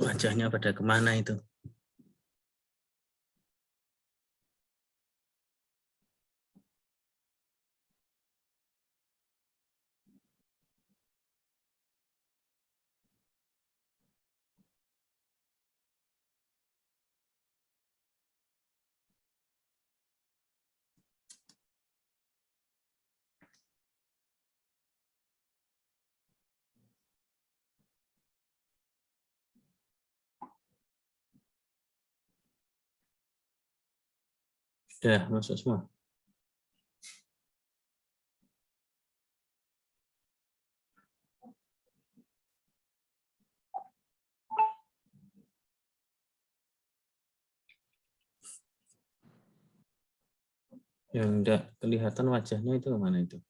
Wajahnya pada kemana itu? Sudah masuk semua. Yang enggak kelihatan wajahnya itu mana itu?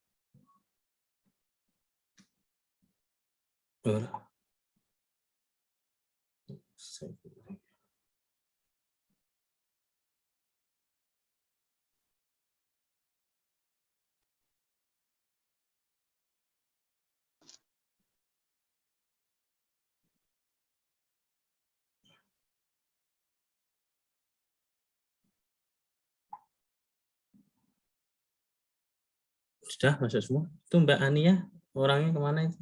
Sudah masuk semua. Itu Mbak Ania, orangnya kemana itu?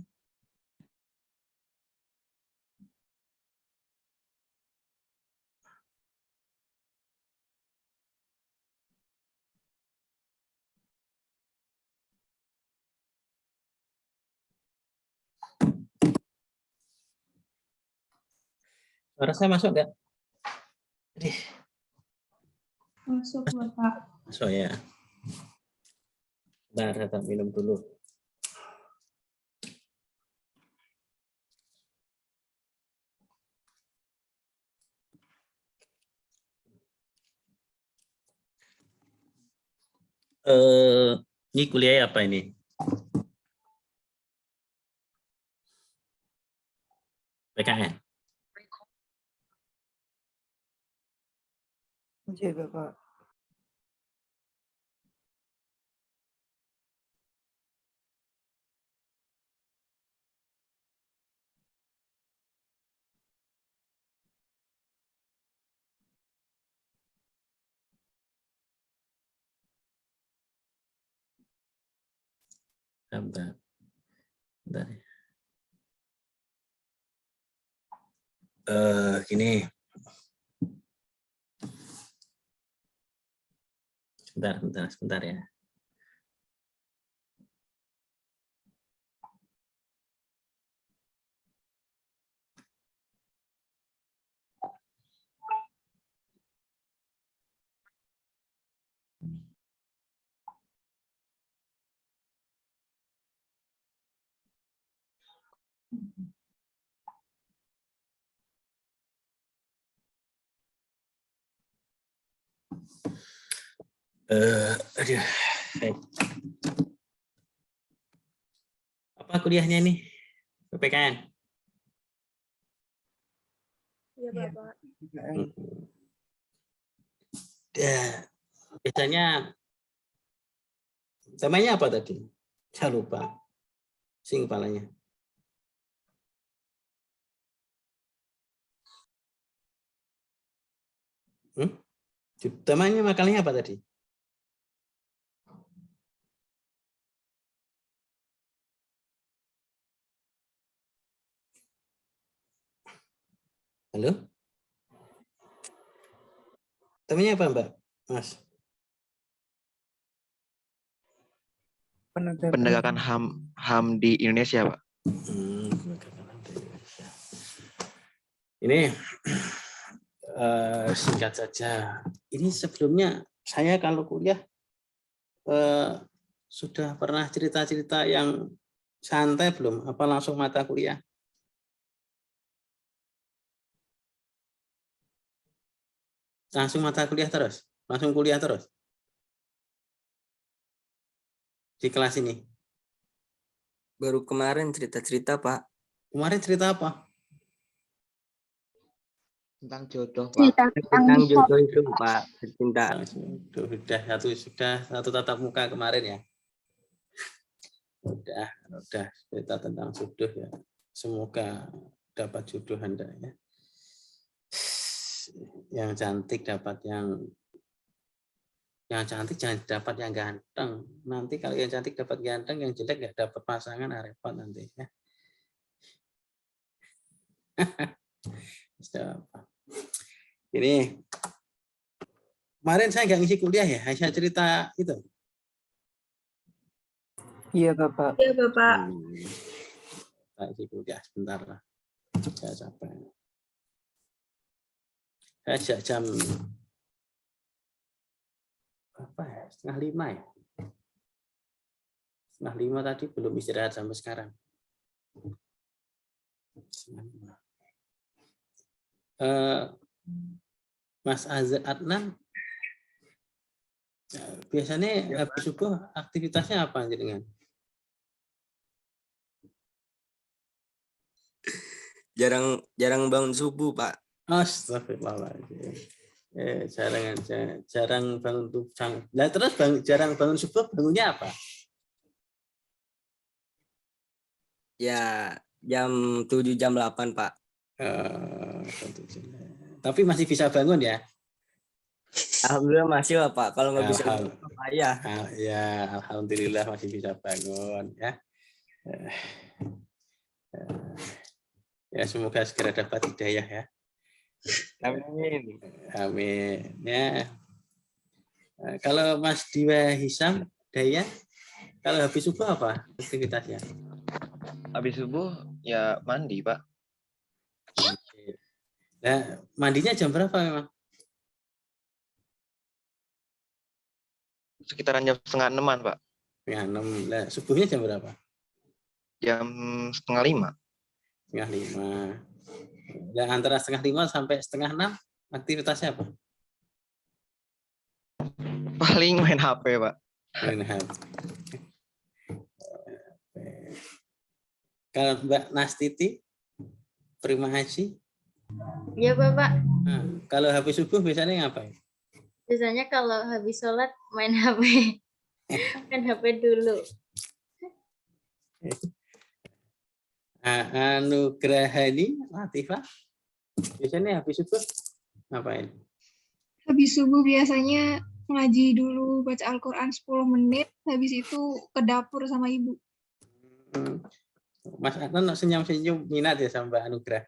Suara saya masuk nggak? Masuk, Bapak. Masuk ya. Bentar, saya minum dulu. Ini kuliah apa ini? PKN? Iya, Bapak. Bentar. Bentar. Gini. Sebentar ya. Aduh. Apa kuliahnya ini? PPKN? Iya, Bapak. Biasanya temanya apa tadi? Saya lupa. Sing kepalanya. Temanya makalnya apa tadi? Halo? Temanya apa, Mbak? Mas? Penegakan HAM di Indonesia, Pak. Ini singkat saja. Ini sebelumnya saya kalau kuliah sudah pernah cerita-cerita yang Santai belum? Apa langsung mata kuliah? Langsung mata kuliah terus? Langsung kuliah terus? Di kelas ini? Baru kemarin cerita-cerita, Pak. Kemarin cerita apa? Tentang jodoh, Pak. Cerita Tentang jodoh itu, Pak. Cinta. Sudah satu tatap muka kemarin ya. Udah cerita tentang jodoh ya. Semoga dapat jodoh Anda ya. Yang cantik dapat yang cantik jangan dapat yang ganteng. Nanti kalau yang cantik dapat ganteng, yang jelek nggak dapat pasangan, repot nanti ya. Ini kemarin saya nggak ngisi kuliah ya, hanya cerita itu. Iya, Bapak. Iya, Bapak. Saya ngisi kuliah sebentar lah. Saya capek. Saya sejak jam apa ya, 4:30 ya. 4:30 tadi belum istirahat sampai sekarang. 4:30. Mas Adnan, biasanya habis subuh aktivitasnya apa dengan? Jarang bangun subuh, Pak. Astagfirullahaladzim. Jarang bangun subuh. Nah, terus jarang bangun subuh, bangunnya apa? Ya, jam 7, jam 8, Pak. Tapi masih bisa bangun ya? Alhamdulillah masih lah, Pak. Kalau nggak bisa bangun, ya. Ya, alhamdulillah masih bisa bangun ya. Ya, semoga segera dapat hidayah ya. Amin. Amin. Ya. Kalau Mas Diwa Hisam, Daya, kalau habis subuh apa aktivitasnya? Habis subuh ya mandi, Pak. Nah, mandinya jam berapa memang? Sekitaran jam 5:30-an, Pak. Ya, 6. Nah, subuhnya jam berapa? Jam 4:30. 5:30. Dan antara 5:30 sampai 5:30 aktivitasnya apa? Paling main HP, Pak. Main HP. Kalau Mbak Nastiti, Prima Haji, Iya, Bapak. nah, kalau habis subuh biasanya ngapain? Biasanya kalau habis sholat main HP. Main HP dulu. Anugrahani, Latifah, biasanya habis subuh ngapain? Habis subuh biasanya ngaji dulu, baca Al-Quran 10 menit, habis itu ke dapur sama ibu. Mas Adnan senyum-senyum minat ya sama Mbak Anugrah.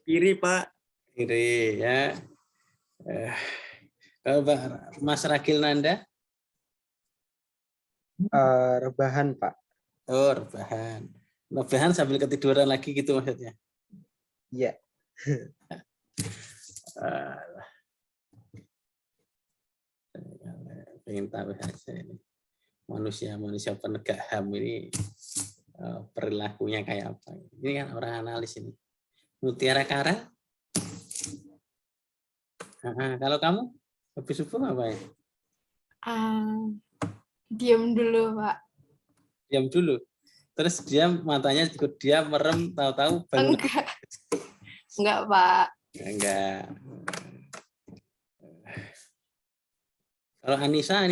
Kiri, Pak. Kiri ya. Kalau Mas Ragil Nanda? Rebahan, Pak. Oh, rebahan. Rebahan sambil ketiduran lagi gitu maksudnya? Iya. Pengen tahu saja ini. Manusia penegak HAM ini perilakunya kayak apa? Ini kan orang analis ini. Mutiara Kara? Kalau kamu habis subuh ngapain? Diam dulu, Pak. Diam dulu. Terus dia matanya ikut dia merem, tahu-tahu bangun. Enggak, Pak. Enggak. Kalau Anissa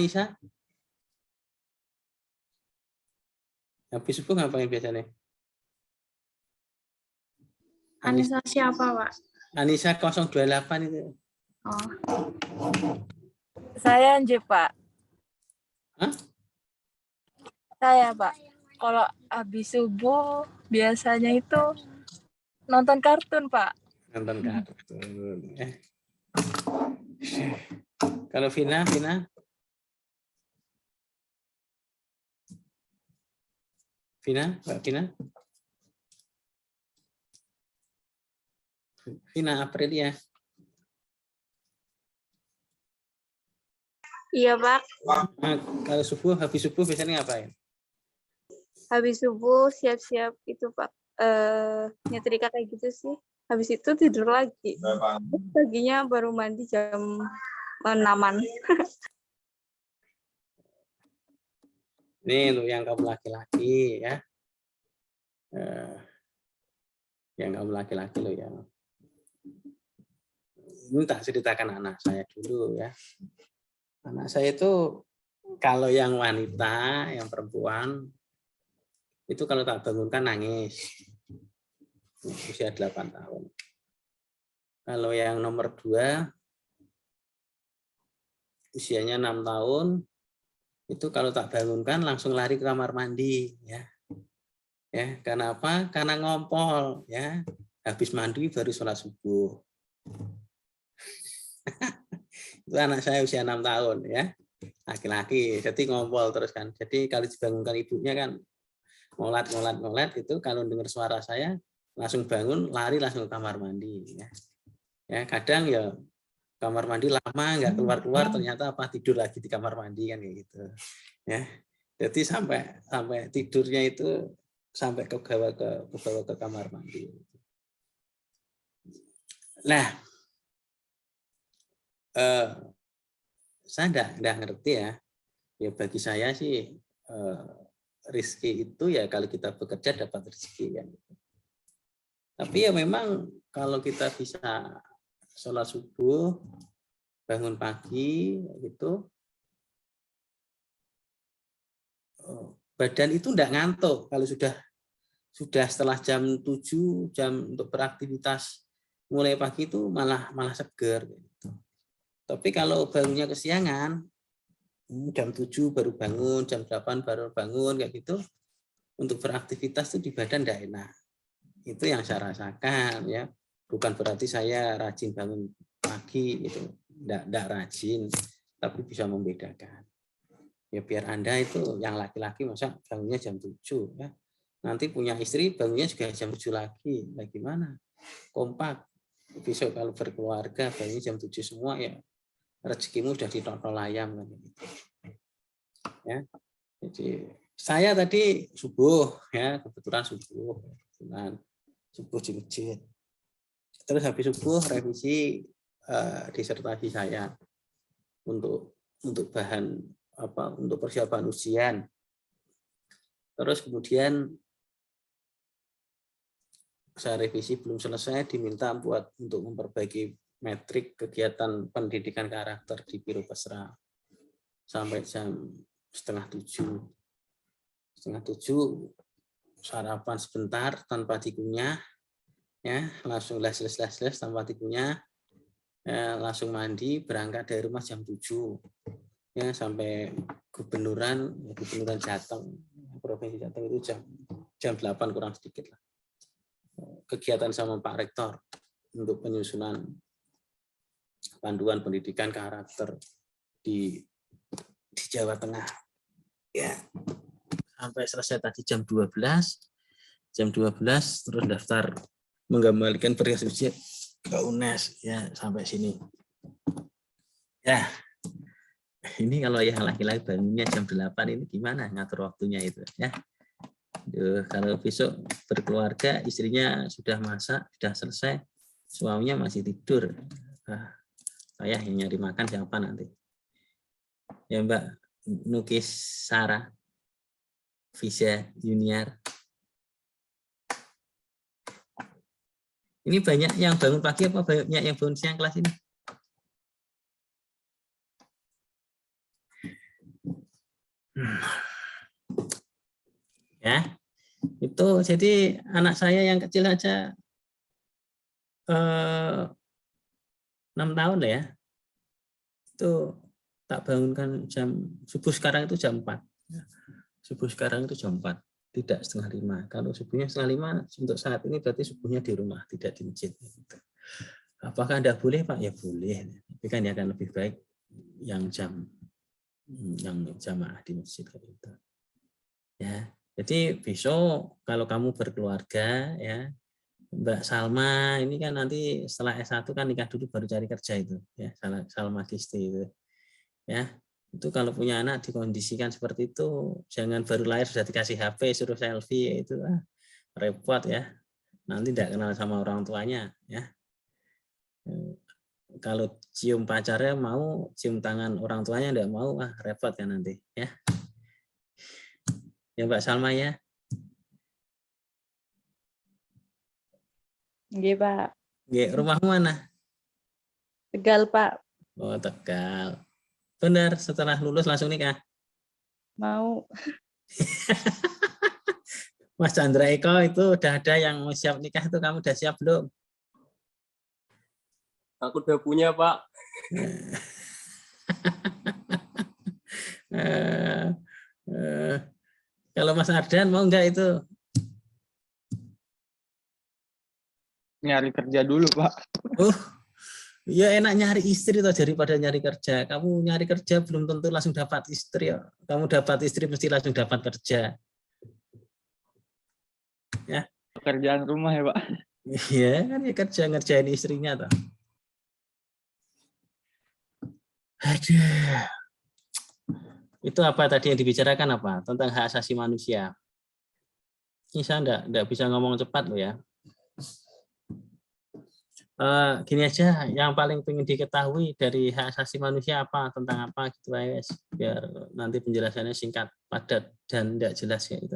habis subuh ngapain biasanya? Anissa siapa, Pak? Anissa 028 itu. Oh. Saya Anje, Pak. Hah? Saya, Pak. Kalau habis subuh biasanya itu nonton kartun, Pak. Nonton kartun. Kalau Vina? Mbak Vina? Vina Aprilia. Iya, Pak. Nah, kalau subuh, habis subuh biasanya ngapain? Habis subuh siap-siap itu, Pak. Nyetrika kayak gitu sih. Habis itu tidur lagi. Terus paginya baru mandi jam 6-an. Ini untuk yang kamu laki-laki ya. Yang kamu laki-laki loh ya. Ini tak ceritakan anak saya dulu ya. Anak saya itu kalau yang wanita, yang perempuan, itu kalau tak bangunkan nangis. Usia 8 tahun. Kalau yang nomor 2, usianya 6 tahun, itu kalau tak bangunkan langsung lari ke kamar mandi. Ya, kenapa? Karena ngompol. Ya, habis mandi baru sholat subuh. Itu anak saya usia 6 tahun ya, laki-laki, jadi ngompol terus kan. Jadi kalau dibangunkan ibunya kan ngolat itu kalau dengar suara saya langsung bangun, lari langsung ke kamar mandi ya. Kadang ya kamar mandi lama nggak keluar ternyata tidur lagi di kamar mandi kan kayak gitu ya. Jadi sampai tidurnya itu sampai ke kamar mandi. Nah, saya enggak ngerti ya. Ya bagi saya sih rezeki itu ya kalau kita bekerja dapat rezeki kan. Tapi ya memang kalau kita bisa sholat subuh, bangun pagi gitu, badan itu enggak ngantuk kalau sudah setelah jam 7 jam untuk beraktivitas mulai pagi itu malah seger gitu. Tapi kalau bangunnya kesiangan, jam 7 baru bangun, jam 8 baru bangun kayak gitu, untuk beraktivitas itu di badan enggak enak. Itu yang saya rasakan ya. Bukan berarti saya rajin bangun pagi itu, enggak rajin, tapi bisa membedakan. Ya biar Anda itu yang laki-laki masa bangunnya jam 7 ya. Nanti punya istri bangunnya juga jam 7 lagi. Bagaimana? Kompak. Besok kalau berkeluarga bangunnya jam 7 semua ya rezekimu sudah ditotol ayam kan gitu. Ya. Jadi saya tadi subuh ya, kebetulan subuh di masjid. Terus habis subuh revisi disertasi saya untuk bahan untuk persiapan ujian. Terus kemudian saya revisi belum selesai, diminta untuk memperbaiki metrik kegiatan pendidikan karakter di Biro Pesra sampai jam 6:30. 6:30 sarapan sebentar tanpa dikunyah, ya langsung les tanpa dikunyah, ya, langsung mandi berangkat dari rumah jam 7 ya sampai gubernuran Jateng, provinsi Jateng itu jam 8 kurang sedikit lah. Kegiatan sama Pak Rektor untuk penyusunan panduan pendidikan karakter di Jawa Tengah. Ya. Sampai selesai tadi jam 12 terus daftar mengembalikan berkas ujian ke UNES ya sampai sini. Ya. Ini kalau yang laki-laki bangunnya jam 8 ini gimana ngatur waktunya itu ya. Kalau besok berkeluarga, istrinya sudah masak, sudah selesai, suaminya masih tidur. Saya yang nyari makan siapa nanti? Ya Mbak Nukis Sarah, Visa Junior. Ini banyak yang bangun pagi apa banyak yang bangun siang kelas ini? Ya, itu jadi anak saya yang kecil aja 6 tahun lah ya, itu tak bangunkan jam subuh sekarang itu jam 4. Subuh sekarang itu jam 4, tidak 4:30. Kalau subuhnya 4:30 untuk saat ini berarti subuhnya di rumah, tidak di masjid. Apakah Anda boleh Pak? Ya boleh, tapi kan ya akan lebih baik yang jamaah di masjid gitu. Ya. Jadi besok kalau kamu berkeluarga ya, Mbak Salma ini kan nanti setelah S1 kan nikah dulu baru cari kerja itu ya, Salma Gisti itu. Ya. Itu kalau punya anak dikondisikan seperti itu, jangan baru lahir sudah dikasih HP, suruh selfie, itu repot ya. Nanti tidak kenal sama orang tuanya ya. Kalau cium pacarnya mau, cium tangan orang tuanya tidak mau, repot kan nanti ya. Ya Mbak Salma ya. Nggih, Pak. Rumahmu mana? Tegal, Pak. Oh, Tegal. Benar, setelah lulus langsung nikah. Mau. Mas Chandra Eko itu udah ada yang mau siap nikah, itu kamu udah siap belum? Aku udah punya, Pak. Kalau Mas Ardan mau enggak itu? Nyari kerja dulu, Pak. Ya enak nyari istri toh daripada nyari kerja. Kamu nyari kerja belum tentu langsung dapat istri ya. Kamu dapat istri mesti langsung dapat kerja. Ya. Pekerjaan rumah ya, Pak. Iya kan ya kerja ngerjain istrinya toh. Aduh. Itu apa tadi yang dibicarakan apa? Tentang hak asasi manusia. Ini saya enggak bisa ngomong cepat loh ya. Gini aja, yang paling pengen diketahui dari hak asasi manusia apa, tentang apa gitu guys, biar nanti penjelasannya singkat, padat, dan tidak jelas ya itu.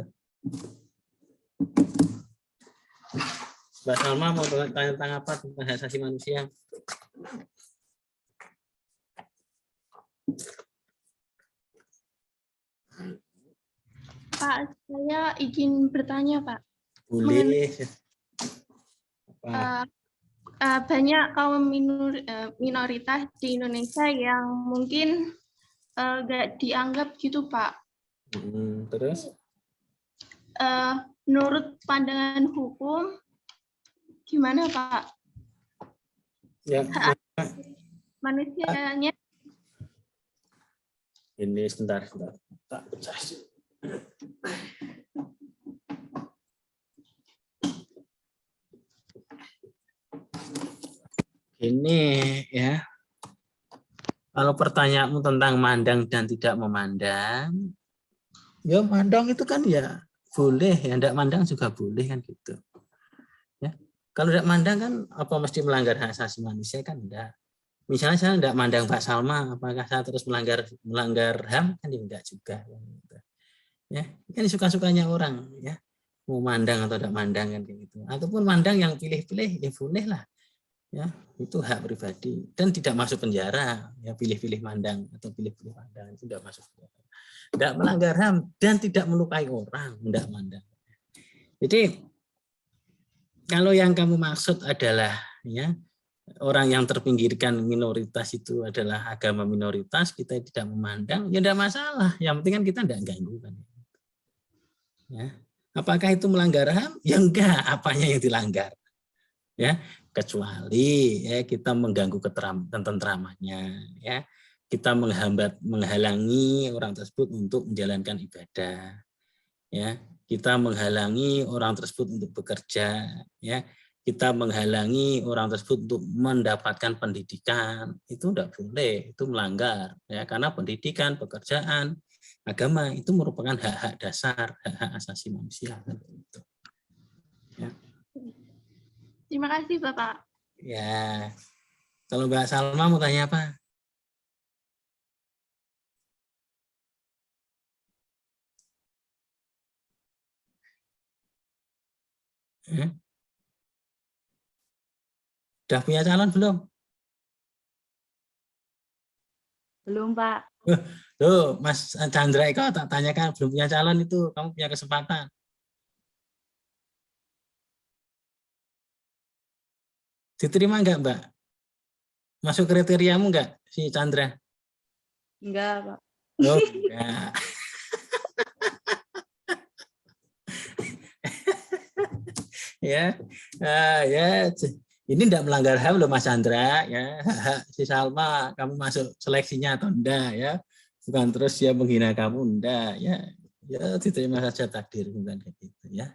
Mbak Salma mau tanya tentang apa tentang hak asasi manusia? Pak, saya izin bertanya, Pak. Boleh. Banyak kaum minoritas di Indonesia yang mungkin nggak dianggap gitu, Pak. Terus? Menurut pandangan hukum, gimana, Pak? Ya, manusianya. Ini sebentar. Ini ya, kalau pertanyaanmu tentang mandang dan tidak memandang, ya mandang itu kan ya boleh, ya tidak mandang juga boleh kan gitu. Ya, kalau tidak mandang kan apa mesti melanggar hak asasi manusia kan enggak. Misalnya saya tidak mandang Mbak Salma, apakah saya terus melanggar HAM kan enggak juga. Ya, kan suka-sukanya orang ya, mau mandang atau tidak mandang kan gitu. Ataupun mandang yang pilih-pilih ya boleh lah. Ya, itu hak pribadi dan tidak masuk penjara, ya pilih-pilih mandang atau pilih-pilih mandang itu tidak masuk penjara. Tidak melanggar HAM dan tidak melukai orang, tidak mandang. Jadi kalau yang kamu maksud adalah ya orang yang terpinggirkan minoritas itu adalah agama minoritas, kita tidak memandang, ya tidak masalah. Yang penting kan kita tidak ganggu kan. Ya. Apakah itu melanggar HAM? Ya enggak, apanya yang dilanggar. Ya, kecuali ya kita mengganggu ketentramannya, ya kita menghalangi orang tersebut untuk menjalankan ibadah, ya kita menghalangi orang tersebut untuk bekerja, ya kita menghalangi orang tersebut untuk mendapatkan pendidikan, itu tidak boleh, itu melanggar, ya karena pendidikan, pekerjaan, agama itu merupakan hak-hak dasar, hak-hak asasi manusia. Gitu. Ya. Terima kasih, Bapak. Ya, kalau Mbak Salma mau tanya apa? Udah punya calon belum? Belum, Pak. Tuh, Mas Chandra Eko tak tanyakan belum punya calon itu, kamu punya kesempatan. Diterima enggak, Mbak? Masuk kriteriamu enggak si Chandra? Enggak, Pak. Oh, enggak. Ya, ya, ini enggak melanggar HAM loh Mas Chandra, ya. Si Salma, kamu masuk seleksinya atau enggak ya? Bukan terus dia menghina kamu, enggak ya. Ya, diterima saja takdir bukan kayak gitu ya.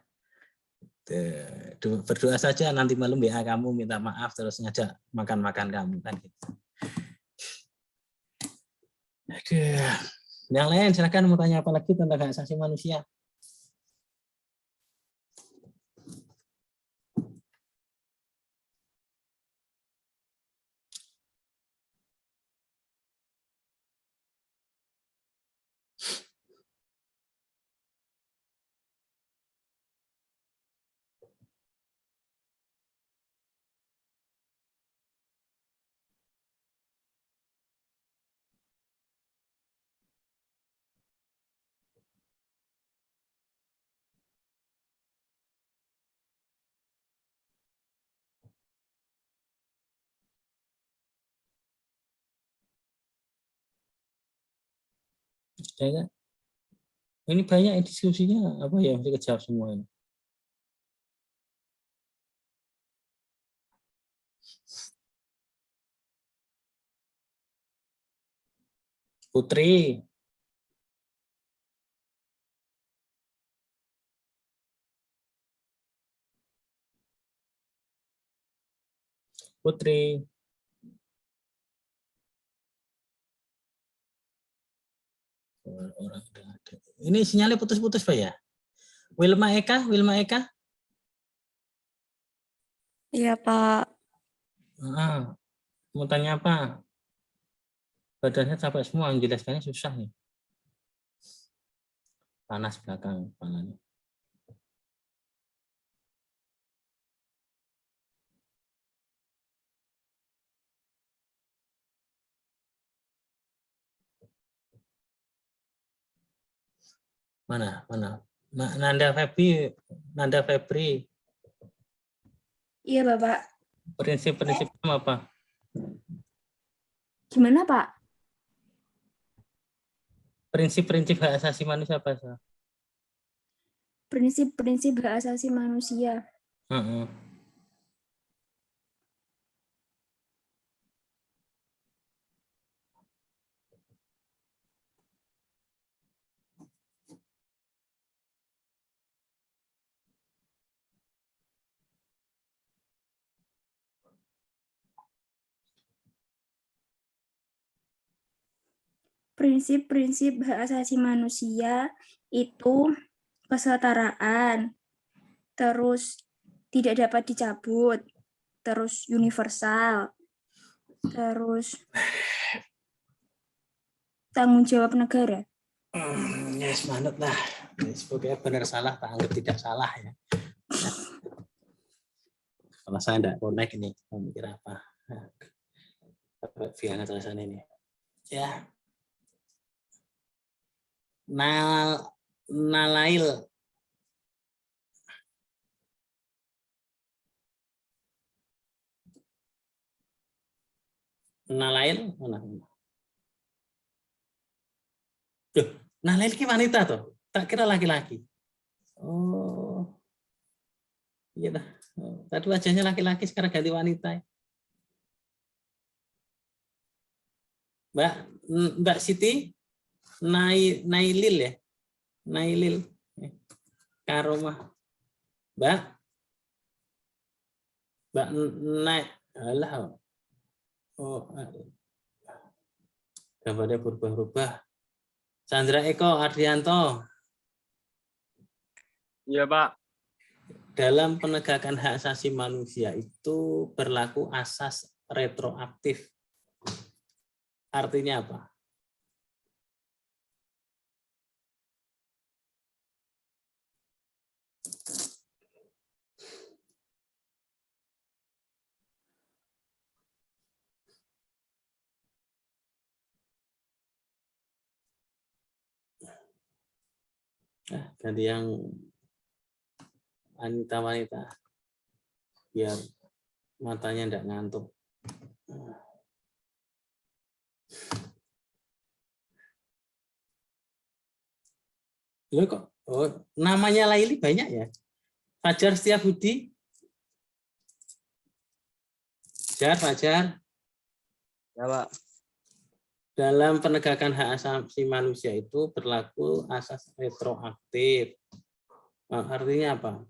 Berdoa saja nanti malam WA kamu minta maaf terus ngajak makan-makan kamu kan gitu. Aduh. Yang lain silakan mau tanya apa lagi tentang hak asasi manusia. Sudah kan? Ini banyak diskusinya apa ya mesti kejawab semua ini. Putri. Putri. Orang udah ada. Ini sinyalnya putus-putus Pak ya? Wilma Eka, Wilma Eka. Iya, Pak. Mau tanya apa? Badannya capek semua, menjelaskannya susah nih. Panas belakang kepalanya. Mana? Nanda Febri. Iya, Bapak. Prinsip-prinsipnya apa? Gimana, Pak? Prinsip-prinsip hak asasi manusia apa? Prinsip-prinsip hak asasi manusia. Prinsip-prinsip hak asasi manusia itu kesetaraan, terus tidak dapat dicabut, terus universal, terus tanggung jawab negara. Yes, manut lah. Pokoknya benar salah, tak anggap tidak salah ya. Kalau saya tidak connect ini, mau mikir apa? Via tulisan ini. Ya. Nalail. Nalail mana? Duh, Nalail ki wanita tuh. Tak kira laki-laki. Oh. Iya dah. Tadi wajahnya laki-laki sekarang ganti wanita. Mbak Siti Nailil ya. Nailil. Karomah. Mbak alah. Oh, gambarnya berubah-ubah. Chandra Eko Ardianto. Iya, Pak. Dalam penegakan hak asasi manusia itu berlaku asas retroaktif. Artinya apa? Ganti yang wanita-wanita biar matanya tidak ngantuk. Loh kok namanya Laili banyak ya? Fajar Setiabudi. Fajar. Ya, Pak. Dalam penegakan hak asasi manusia itu berlaku asas retroaktif. Artinya apa?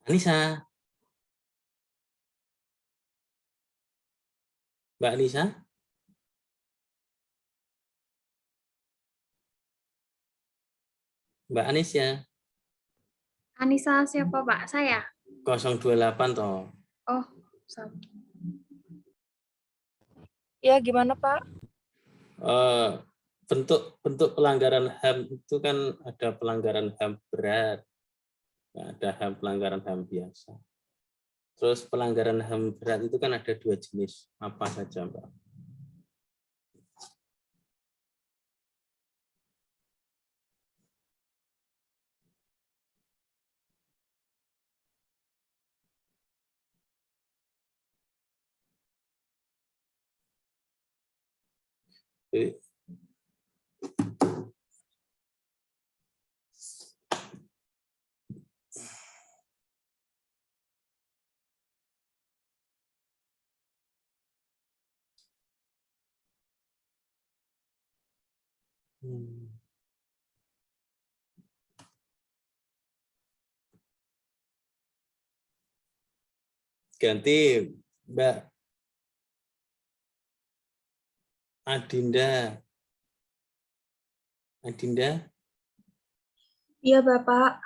Anissa. Mbak Anissa? Mbak Anissa? Anissa siapa Pak? Saya? 028 toh. Oh, sama. Ya, gimana Pak? Bentuk pelanggaran HAM itu kan ada pelanggaran HAM berat, ada HAM pelanggaran HAM biasa. Terus pelanggaran HAM berat itu kan ada 2 jenis, apa saja Mbak? Ganti Mbak Adinda. Adinda? Iya Bapak,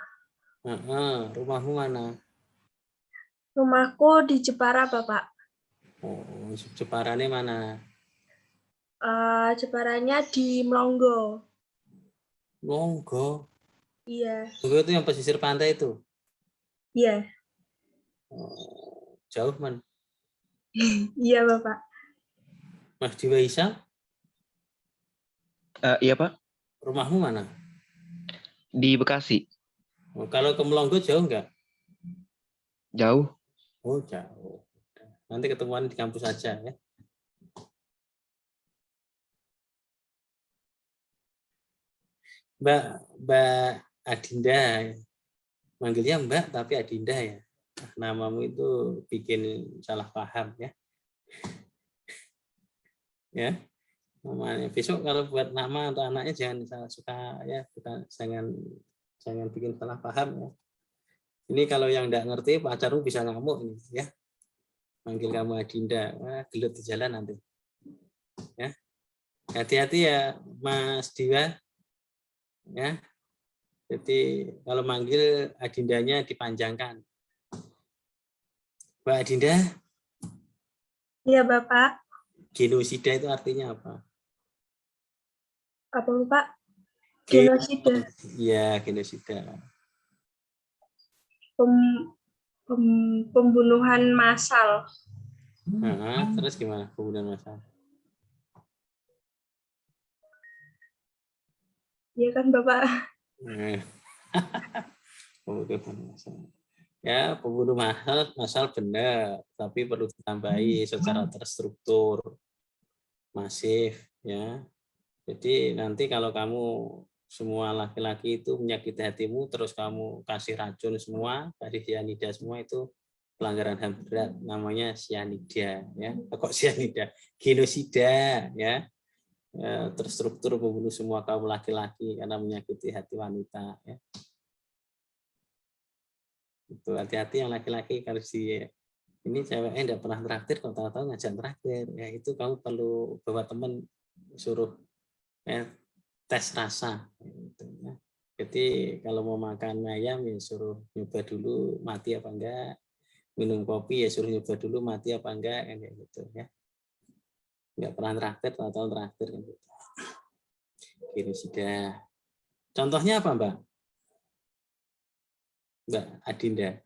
Rumahmu mana? rumahku di Jepara Bapak. Oh, Jeparane mana? Jeparanya di Melonggo. Longgo. Iya, Longgo itu yang pesisir pantai itu? iya, Jauh man. iya Bapak. Mas Diwaisa? Iya Pak, Rumahmu mana? di Bekasi. Oh, kalau ke Melonggo jauh nggak? Jauh. Oh, jauh. Nanti ketemuan di kampus aja ya. Mbak Adinda, manggilnya Mbak tapi Adinda ya. Namamu itu bikin salah paham ya. Ya, namanya besok kalau buat nama atau anaknya jangan salah suka ya, jangan bikin salah paham ya. Ini kalau yang enggak ngerti pacarmu bisa ngamuk ini ya. Manggil kamu Adinda, wah, gelut di jalan nanti. Ya. Hati-hati ya Mas Diwa. Ya. Jadi kalau manggil Adindanya dipanjangkan. Mbak Adinda? Iya Bapak. Genosida itu artinya apa? Apa Bapak? Genosida. Iya, genosida. Pembunuhan massal. Terus gimana pembunuhan massal? Iya kan Bapak? Pembunuhan massal. Ya, pembunuh massal benar, tapi perlu ditambahi secara terstruktur, masif, ya. Jadi nanti kalau kamu semua laki-laki itu menyakiti hatimu, terus kamu kasih racun semua, kasih cyanida semua, itu pelanggaran HAM berat, namanya cyanida, ya. Kok cyanida? Genosida, ya. Terstruktur membunuh semua kaum laki-laki karena menyakiti hati wanita, ya. Itu hati-hati yang laki-laki kalau ini ceweknya tidak pernah traktir, kalau tahu-tahu ngajak traktir, ya itu kamu perlu bawa teman suruh tes rasa. Gitu, ya. Jadi kalau mau makan ayam ya suruh nyoba dulu mati apa enggak, minum kopi ya suruh nyoba dulu mati apa enggak, kayak gitu ya. Enggak pernah traktir, tahu-tahu traktir gitu. Gini sudah. Contohnya apa Mbak? Mbak Adinda.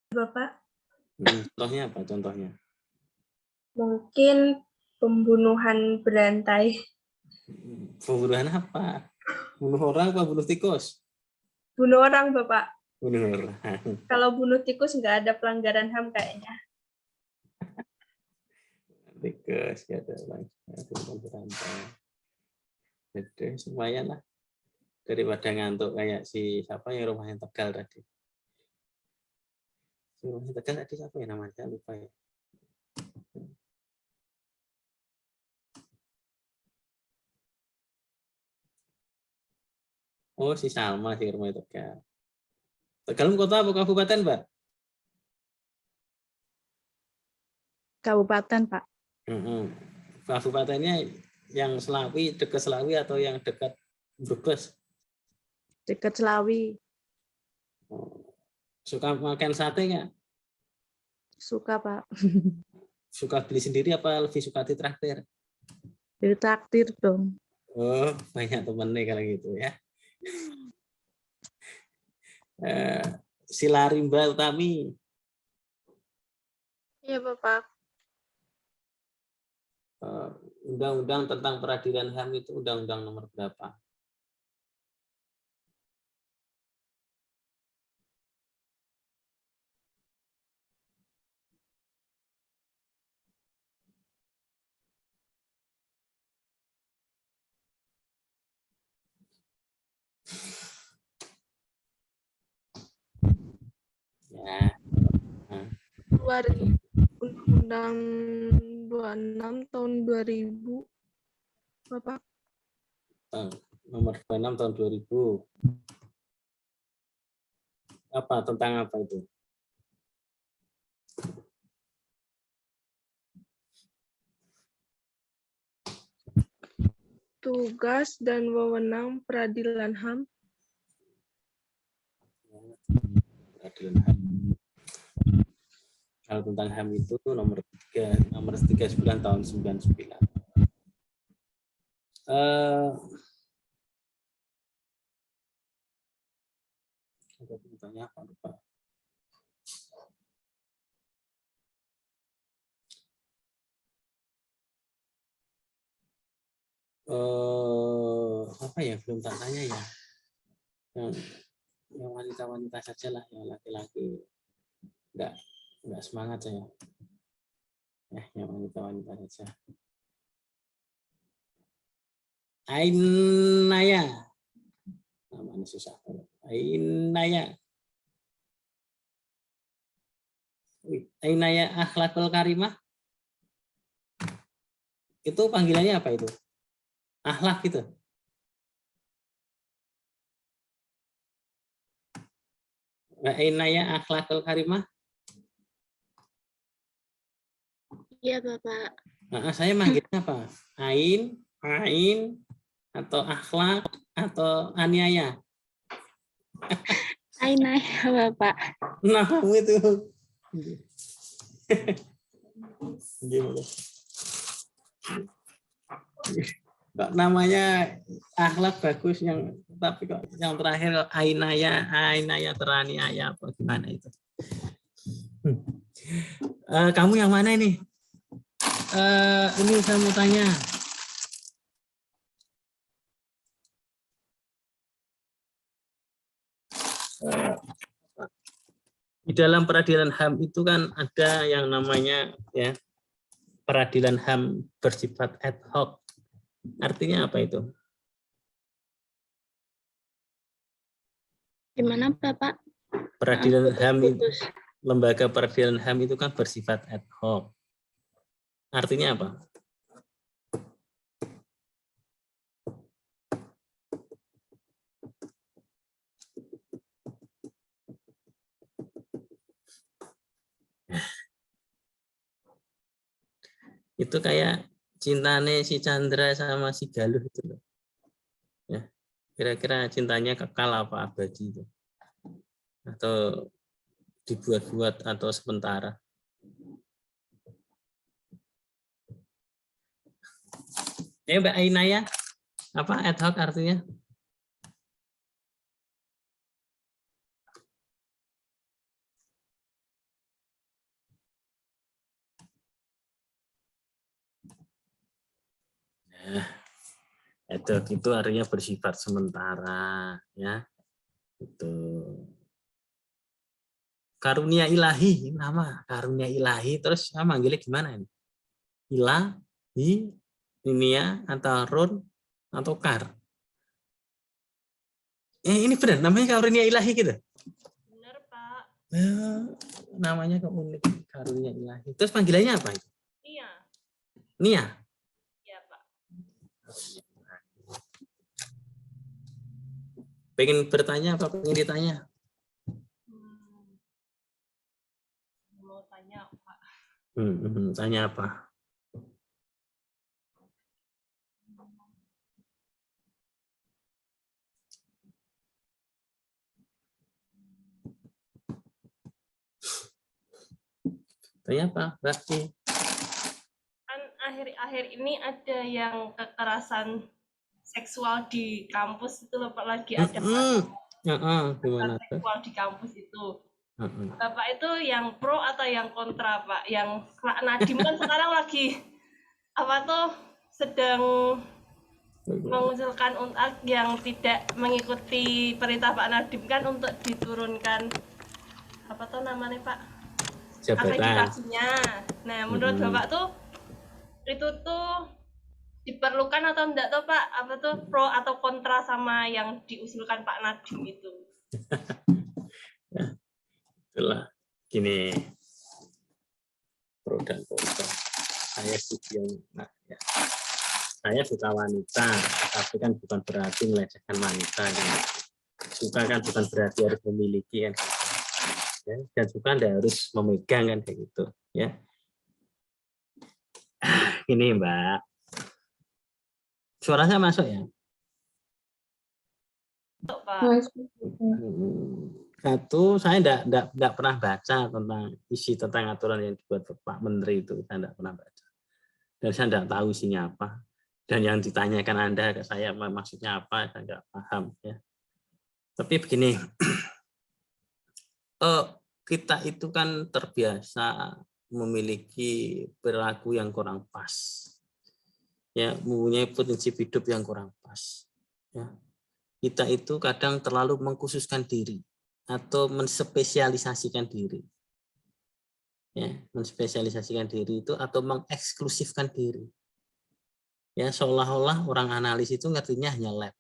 Bapak. Contohnya apa? Contohnya? Mungkin pembunuhan berantai. Pembunuhan apa? Bunuh orang apa bunuh tikus? Bunuh orang Bapak. Bunuh orang. Kalau bunuh tikus nggak ada pelanggaran HAM kayaknya. Tikus ya ada berantai. Jadi lumayan lah. Daripada ngantuk kayak si siapa yang rumahnya Tegal tadi. Si rumahnya Tegal tadi siapa ya namanya? Lupa ya. Oh, si Salma si rumah Tegal. Tegal kota apa kabupaten, Mbak? Kabupaten, Pak. Kabupatennya yang Selawi, dekat Selawi atau yang dekat Brebes? Dekat Selawi. Suka makan sate nggak? Suka, Pak. Suka beli sendiri apa lebih suka ditraktir? Ditraktir dong. Oh, banyak temen nih kalau gitu ya. Silarimba Utami. Iya, Bapak. Undang-undang tentang peradilan HAM itu undang-undang nomor berapa? Ya. Undang-Undang 26 tahun 2000, Bapak. Nomor 26 tahun 2000. Apa tentang apa itu? Tugas dan wewenang peradilan HAM. Peradilan HAM. Kalau tentang HAM itu nomor 39 tahun 99. Tanya apa lupa. Apa ya, belum tak tanya ya. Yang wanita-wanita saja lah, yang laki-laki enggak semangat saya. Yang wanita-wanita saja. Ainaya. Namanya susah. Ainaya. Ainaya akhlakul karimah. Itu panggilannya apa itu? Akhlak gitu. Ainaya akhlakul karimah. Iya, Bapak. Saya manggilnya apa? Ain, atau akhlak, atau aniaya? Ainaya, Bapak. Nah, kamu itu. Gimana? Kok namanya akhlak bagus, tapi kok yang terakhir ainaya teraniaya apa gimana itu? Kamu yang mana ini? Ini saya mau tanya. Di dalam peradilan HAM itu kan ada yang namanya ya peradilan HAM bersifat ad hoc. Artinya apa itu? Gimana, Bapak? Peradilan HAM itu, lembaga peradilan HAM itu kan bersifat ad hoc. Artinya apa? Itu kayak cintane si Chandra sama si Galuh itu loh. Ya, kira-kira cintanya kekal apa abadi itu? Atau dibuat-buat atau sementara? Mbak Ainaya, apa ad hoc artinya? Itu artinya bersifat sementara, ya. Itu karunia ilahi, nama karunia ilahi, terus saya manggilnya gimana ini? Ilahi, inia, atau run, atau kar? Ini benar, namanya karunia ilahi gitu? Benar, Pak. Namanya kok unik, karunia ilahi. Terus panggilannya apa itu? Nia. Nia? Iya, Pak. Pengen bertanya apa pengen ditanya? Mau tanya, Pak. Tanya apa? Tanya apa, Mbak? Kan akhir-akhir ini ada yang kekerasan seksual di kampus itu Bapak, lagi ada Gimana tuh? seksual di kampus itu. Bapak itu yang pro atau yang kontra, Pak? Yang Pak Nadiem kan sekarang lagi sedang mengusulkan yang tidak mengikuti perintah Pak Nadiem kan untuk diturunkan namanya Pak? Jabatan. Akreditasinya. Nah, menurut Bapak itu diperlukan atau enggak tuh Pak? Pro atau kontra sama yang diusulkan Pak Nadiem itu? Ya, itulah gini, pro dan kontra. Saya setuju. Nah, ya. Saya suka wanita, tapi kan bukan berarti melecehkan wanita. Kan. Suka kan bukan berarti harus memiliki kan. Ya, dan suka tidak harus memegang kan kayak gitu. Ya, ini Mbak. Suaranya masuk ya? Satu, saya tidak pernah baca tentang aturan yang dibuat Pak Menteri itu, saya tidak pernah baca. Dan saya tidak tahu isinya apa. Dan yang ditanyakan Anda ke saya maksudnya apa, saya tidak paham. Ya. Tapi begini, kita itu kan terbiasa memiliki perilaku yang kurang pas. Ya, mempunyai prinsip hidup yang kurang pas. Ya. Kita itu kadang terlalu mengkhususkan diri atau menspesialisasikan diri. Ya, menspesialisasikan diri itu atau mengeksklusifkan diri. Ya, seolah-olah orang analis itu ngertinya hanya lab.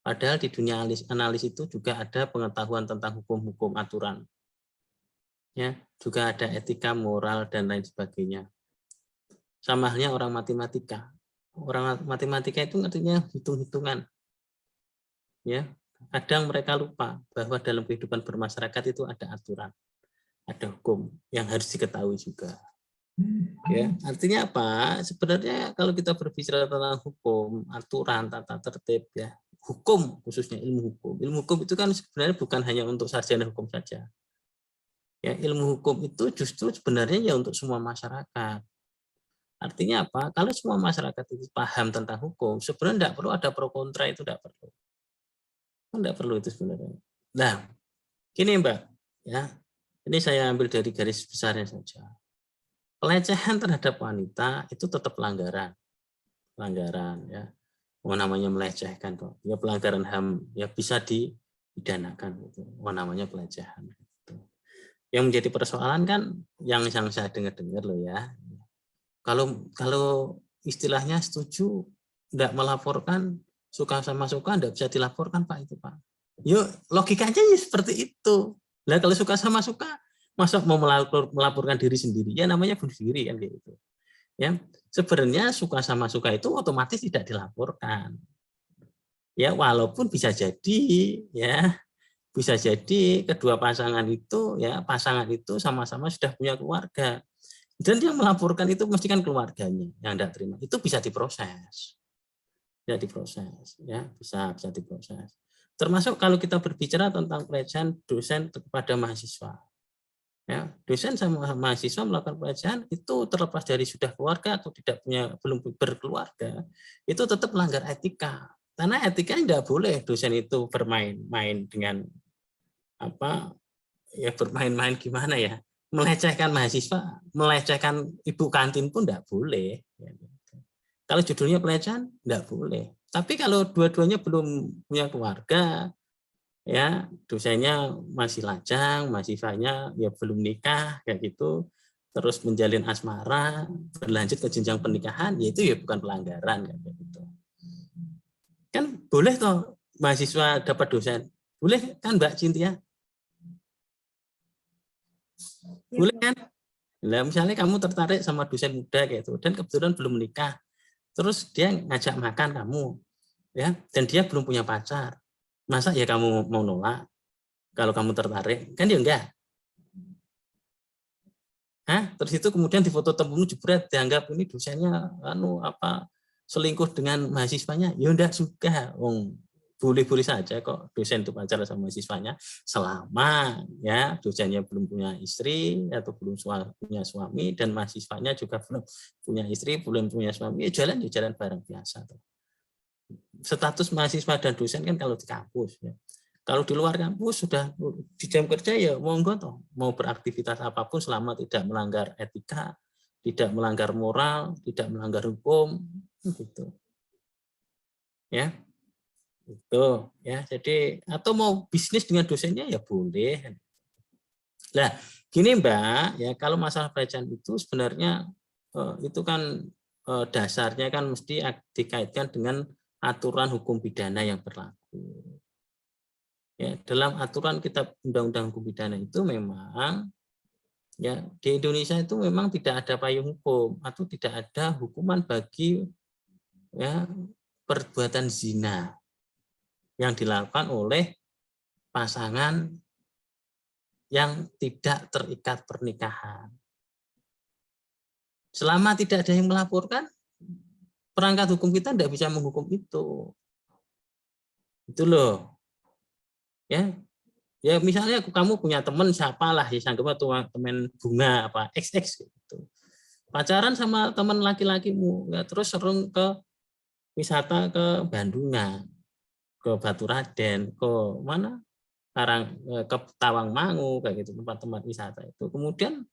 Padahal di dunia analis itu juga ada pengetahuan tentang hukum-hukum aturan. Ya, juga ada etika, moral dan lain sebagainya. Sama halnya orang matematika. Orang matematika itu ngertinya hitung-hitungan. Ya, kadang mereka lupa bahwa dalam kehidupan bermasyarakat itu ada aturan, ada hukum yang harus diketahui juga. Ya, artinya apa? Sebenarnya kalau kita berbicara tentang hukum, aturan, tata tertib, ya, hukum khususnya ilmu hukum itu kan sebenarnya bukan hanya untuk sarjana hukum saja. Ya, ilmu hukum itu justru sebenarnya ya untuk semua masyarakat. Artinya apa? Kalau semua masyarakat itu paham tentang hukum, sebenarnya tidak perlu ada pro kontra, itu tidak perlu. Tidak perlu itu sebenarnya. Nah, gini Mbak, ya, ini saya ambil dari garis besarnya saja. Pelecehan terhadap wanita itu tetap pelanggaran, ya. Namanya melecehkan, ya pelanggaran HAM, ya bisa dipidanakan, gitu. Namanya pelecehan. Gitu. Yang menjadi persoalan kan, yang saya dengar loh ya. Kalau istilahnya setuju, tidak melaporkan, suka sama suka tidak bisa dilaporkan Pak itu Pak. Yuk logikanya ya seperti itu. Nah kalau suka sama suka, masa mau melaporkan diri sendiri, ya namanya bunuh diri kan gitu. Ya sebenarnya suka sama suka itu otomatis tidak dilaporkan. Ya walaupun bisa jadi kedua pasangan itu sama-sama sudah punya keluarga. Dan yang melaporkan itu mesti kan keluarganya yang tidak terima. Itu bisa diproses. Ya diproses, ya bisa diproses. Termasuk kalau kita berbicara tentang pelecehan dosen kepada mahasiswa. Ya, dosen sama mahasiswa melakukan pelecehan itu terlepas dari sudah keluarga atau belum berkeluarga, itu tetap melanggar etika. Karena etika tidak boleh dosen itu bermain-main dengan bermain-main gimana ya? Melecehkan mahasiswa, melecehkan ibu kantin pun tidak boleh. Kalau judulnya pelecehan, tidak boleh. Tapi kalau dua-duanya belum punya keluarga, ya dosennya masih lajang, mahasiswanya ya belum nikah, kayak gitu, terus menjalin asmara, berlanjut ke jenjang pernikahan, ya itu ya bukan pelanggaran, kayak gitu. Kan boleh toh mahasiswa dapat dosen, boleh kan Mbak Cynthia? Boleh kan? Nah, misalnya kamu tertarik sama dosen muda kayak itu dan kebetulan belum menikah, terus dia ngajak makan kamu, ya, dan dia belum punya pacar, Masa ya kamu mau nolak kalau kamu tertarik? Kan ya enggak. Terus itu kemudian di foto temumu jebret dianggap ini dosennya selingkuh dengan mahasiswanya. Ya enggak suka. Boleh-boleh saja kok dosen itu pacaran sama mahasiswanya selama ya dosennya belum punya istri atau belum punya suami dan mahasiswanya juga belum punya istri, belum punya suami, ya jalan bareng biasa. Status mahasiswa dan dosen kan kalau di kampus ya. Kalau di luar kampus sudah di jam kerja ya monggo toh, mau beraktivitas apapun selama tidak melanggar etika, tidak melanggar moral, tidak melanggar hukum gitu. Ya. Itu ya, jadi atau mau bisnis dengan dosennya ya boleh. Nah, gini Mbak, ya kalau masalah pelecehan itu sebenarnya itu kan dasarnya kan mesti dikaitkan dengan aturan hukum pidana yang berlaku. Ya, dalam aturan kitab undang-undang hukum pidana itu memang ya di Indonesia itu memang tidak ada payung hukum atau tidak ada hukuman bagi ya perbuatan zina yang dilakukan oleh pasangan yang tidak terikat pernikahan. Selama tidak ada yang melaporkan, perangkat hukum kita tidak bisa menghukum itu. Itu loh. Ya, misalnya kamu punya teman siapalah, ya anggap teman bunga apa XX gitu. Pacaran sama teman laki-lakimu, ya, terus sering ke wisata ke Bandungan, ke Baturaden, ke mana ke Tawangmangu kayak gitu, tempat-tempat wisata itu. Kemudian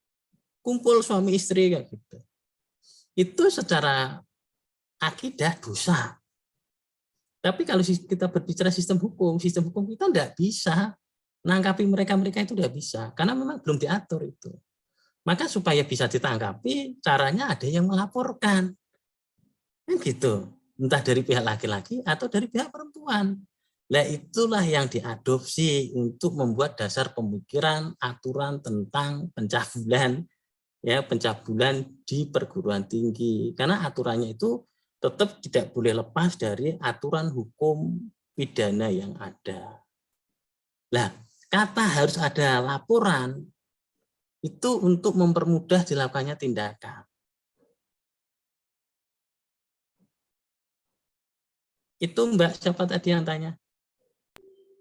kumpul suami istri kayak gitu. Itu secara akidah dosa. Tapi kalau kita berbicara sistem hukum kita tidak bisa menangkapi mereka itu tidak bisa karena memang belum diatur itu. Maka supaya bisa ditangkapi, caranya ada yang melaporkan. Kan gitu. Entah dari pihak laki-laki atau dari pihak perempuan. Nah, itulah yang diadopsi untuk membuat dasar pemikiran aturan tentang pencabulan di perguruan tinggi. Karena aturannya itu tetap tidak boleh lepas dari aturan hukum pidana yang ada. Nah, kata harus ada laporan itu untuk mempermudah dilakukannya tindakan. Itu Mbak, siapa tadi yang tanya?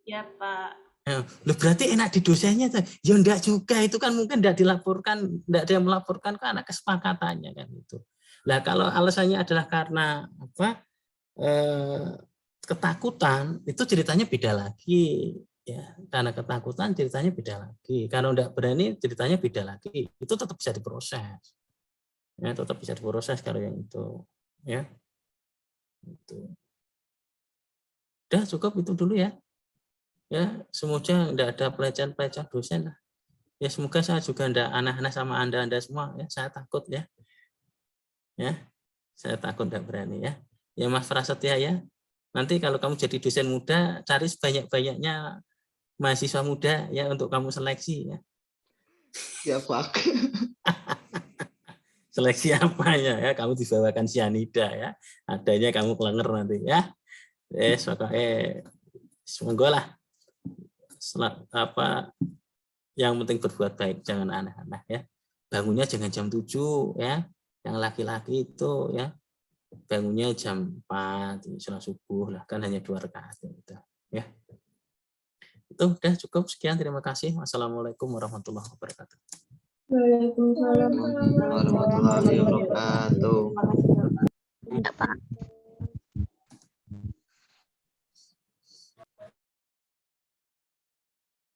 Ya Pak. Loh, berarti enak di dosennya. Ya enggak juga, itu kan mungkin enggak dilaporkan, enggak ada yang melaporkan karena kesepakatannya kan itu. Nah, kalau alasannya adalah karena ketakutan, itu ceritanya beda lagi. Ya, karena ketakutan ceritanya beda lagi. Kalau enggak berani ceritanya beda lagi. Itu tetap bisa diproses. Ya, tetap bisa diproses kalau yang itu. Ya. Itu. Udah cukup itu dulu ya. Ya, semoga enggak ada pelecehan dosen lah. Ya, semoga saya juga enggak aneh-aneh sama Anda semua ya. Saya takut ya. Ya. Saya takut enggak berani ya. Ya Mas Prasetya ya. Nanti kalau kamu jadi dosen muda, cari sebanyak-banyaknya mahasiswa muda ya untuk kamu seleksi ya. Ya Pak. Seleksi apanya ya? Kamu dibawakan sianida ya. Adanya kamu kelenger nanti ya. Semoga lah. Yang penting berbuat baik, jangan aneh-aneh ya. Bangunnya jangan jam 7 ya. Yang laki-laki itu ya bangunnya jam 4 sholat subuh lah, kan hanya 2 rakaat gitu ya. Itu udah cukup, sekian, terima kasih. Wassalamualaikum warahmatullahi wabarakatuh. Waalaikumsalam warahmatullahi wabarakatuh. Enggak, Pak.